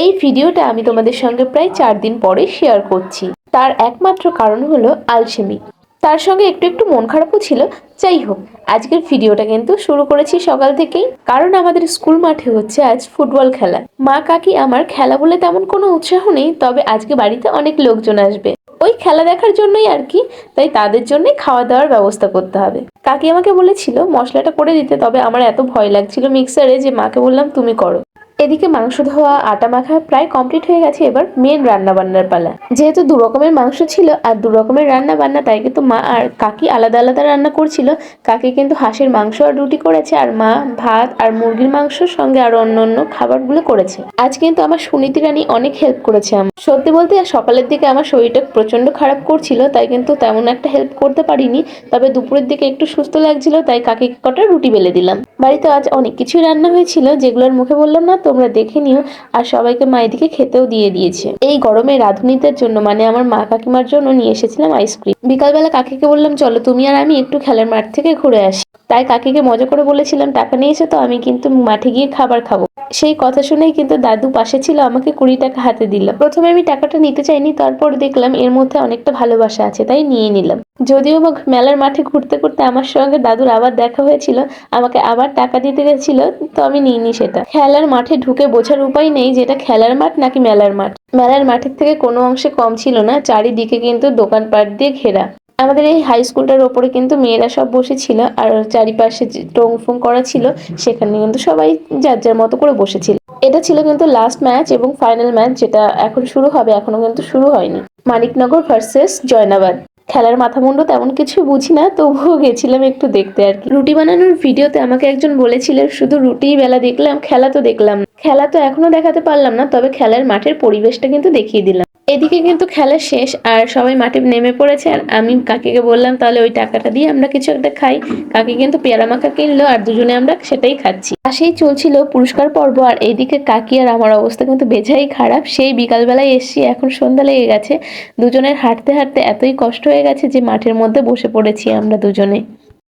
এই ভিডিওটা আমি তোমাদের সঙ্গে প্রায় 4 দিন পরে শেয়ার করছি। তার একমাত্র কারণ হলো আলসেমি, তার সঙ্গে একটু একটু মন খারাপও ছিল। যাই হোক, আজকের ভিডিওটা কিন্তু শুরু করেছি সকাল থেকেই, কারণ আমাদের স্কুল মাঠে হচ্ছে আজ ফুটবল খেলা। মা কাকি আমার খেলা বলে তেমন কোনো উৎসাহ নেই, তবে আজকে বাড়িতে অনেক লোকজন আসবে ওই খেলা দেখার জন্যই আর কি, তাই তাদের জন্যই খাওয়া দাওয়ার ব্যবস্থা করতে হবে। কাকি আমাকে বলেছিল মশলাটা করে দিতে, তবে আমার এত ভয় লাগছিল মিক্সারে যে মাকে বললাম তুমি করো। এদিকে মাংস ধোয়া আটা মাখা প্রায় কমপ্লিট হয়ে গেছে, এবার মেন রান্না বান্নার পালা। যেহেতু 2 রকমের মাংস ছিল আর 2 রকমের রান্না বান্না, তাই কিন্তু মা আর কাকি আলাদা আলাদা রান্না করছিল। কাকি কিন্তু হাঁসের মাংস আর রুটি করেছে, আর মা ভাত আর মুরগির মাংসর সঙ্গে আরো অন্য খাবারগুলো করেছে। আজ কিন্তু আমার সুনীতি রানী অনেক হেল্প করেছে আমার। সত্যি বলতে সকালের দিকে আমার শরীরটা প্রচন্ড খারাপ করছিল, তাই কিন্তু তেমন একটা হেল্প করতে পারিনি। তবে দুপুরের দিকে একটু সুস্থ লাগছিল, তাই কাকি কটা রুটি বেলে দিলাম। বাড়িতে আজ অনেক কিছুই রান্না হয়েছিল, যেগুলোর মুখে বললাম না, তোমরা দেখে নিও। আর সবাইকে মা এদিকে খেতেও দিয়ে দিয়েছে। এই গরমে রাঁধুনিদের জন্য মানে আমার মা কাকিমার জন্য নিয়ে এসেছিলাম আইসক্রিম। বিকালবেলা কাকিকে বললাম চলো তুমি আর আমি একটু খেলার মাঠ থেকে ঘুরে আসি। তাই কাকিকে মজা করে বলেছিলাম টাকা নিয়েছে তো, আমি কিন্তু মাঠে গিয়ে খাবার খাবো। সেই কথা শুনেই কিন্তু দাদু পাশে ছিল, আমাকে 20 টাকা হাতে দিল। প্রথমে আমি টাকাটা নিতে চাইনি, তারপর দেখলাম এর মধ্যে অনেকটা ভালোবাসা আছে, তাই নিয়ে নিলাম। যদিও বা মেলার মাঠে ঘুরতে ঘুরতে আমার সঙ্গে দাদুর আবার দেখা হয়েছিল, আমাকে আবার টাকা দিতে গেছিল, তো আমি নিইনি সেটা। খেলার মাঠে ঢুকে বোঝার উপায় নেই যে এটা খেলার মাঠ নাকি মেলার মাঠ। মেলার মাঠের থেকে কোনো অংশে কম ছিল না, চারিদিকে কিন্তু দোকানপাট দিয়ে ঘেরা। আমাদের এই হাই স্কুলটার ওপরে কিন্তু মেয়েরা সব বসেছিল, আর চারিপাশে টং ফং করা ছিল, সেখানে কিন্তু সবাই যার যার মতো করে বসেছিল। এটা ছিল কিন্তু লাস্ট ম্যাচ এবং ফাইনাল ম্যাচ, যেটা এখন শুরু হবে, এখনো কিন্তু শুরু হয়নি। মানিকনগর ভার্সেস জয়নাবাদ। খেলার মাথা মুন্ডু তেমন কিছু বুঝি না, তবুও গেছিলাম একটু দেখতে আর কি। রুটি বানানোর ভিডিওতে আমাকে একজন বলেছিল শুধু রুটি বেলা দেখলাম, খেলা তো দেখলাম না। খেলা তো এখনো দেখাতে পারলাম না, তবে খেলার মাঠের পরিবেশটা কিন্তু দেখিয়ে দিলাম। এদিকে কিন্তু খেলা শেষ আর সবাই মাঠে নেমে পড়েছে, আর আমি কাকিকে বললাম তাহলে ওই টাকাটা দিয়ে আমরা কিছু একটা খাই। কাকি কিন্তু পেয়ারা মাখা কিনলো, আর দুজনে আমরা সেটাই খাচ্ছি। পাশেই চলছিল পুরস্কার পর্ব, আর এইদিকে কাকি আর আমার অবস্থা কিন্তু বেজাই খারাপ। সেই বিকালবেলায় এসছি, এখন সন্ধ্যা লেগে গেছে। দুজনের হাঁটতে হাঁটতে এতই কষ্ট হয়ে গেছে যে মাঠের মধ্যে বসে পড়েছি আমরা দুজনে।